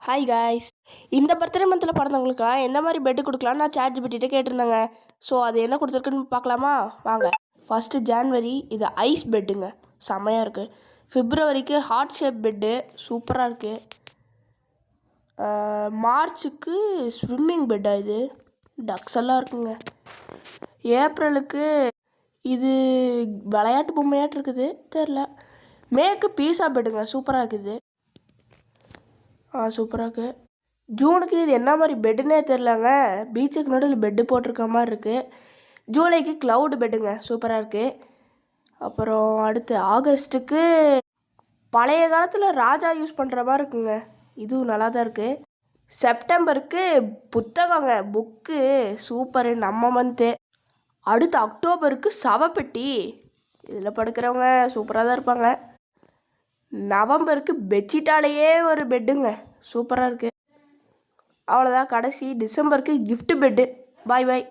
Hi guys. இந்த birthday மந்தில் பிறந்தவங்களுக்குலாம் எந்த மாதிரி பெட்டு கொடுக்கலான்னு நான் ChatGPT கேட்டிருந்தேங்க. ஸோ அது என்ன கொடுத்துருக்குன்னு பார்க்கலாமா வாங்க. ஃபஸ்ட்டு ஜான்வரி இது ஐஸ் பெட்டுங்க, செம்மையாக இருக்குது. பிப்ரவரிக்கு ஹார்ட் ஷேப் பெட்டு சூப்பராக இருக்குது. மார்ச்சுக்கு ஸ்விம்மிங் பெட்டாக இது டக்ஸ் எல்லாம் இருக்குங்க. ஏப்ரலுக்கு இது விளையாட்டு பொம்மையாட்டு இருக்குது தெரில. மேக்கு பீஸா பெட்டுங்க, சூப்பராக இருக்குது. சூப்பராக இருக்குது. ஜூனுக்கு இது என்ன மாதிரி பெட்டுன்னே தெரிலங்க, பீச்சுக்கு நடுவில் பெட்டு போட்டிருக்க மாதிரி இருக்குது. ஜூலைக்கு க்ளவுட் பெட்டுங்க, சூப்பராக இருக்குது. அப்புறம் அடுத்து ஆகஸ்ட்டுக்கு பழைய காலத்தில் ராஜா யூஸ் பண்ணுற மாதிரி இருக்குங்க, இதுவும் நல்லா தான் இருக்குது. செப்டம்பருக்கு புத்தகங்க, புக்கு சூப்பரு, நம்ம மந்த்து. அடுத்து அக்டோபருக்கு சவப்பெட்டி, இதில் படுக்கிறவங்க சூப்பராக தான் இருப்பாங்க. நவம்பருக்கு பெட்ஷீட்டாலேயே ஒரு பெட்டுங்க, சூப்பராக இருக்குது. அவ்வளோதான். கடைசி டிசம்பருக்கு கிஃப்ட் பெட்டு. பாய் பாய்.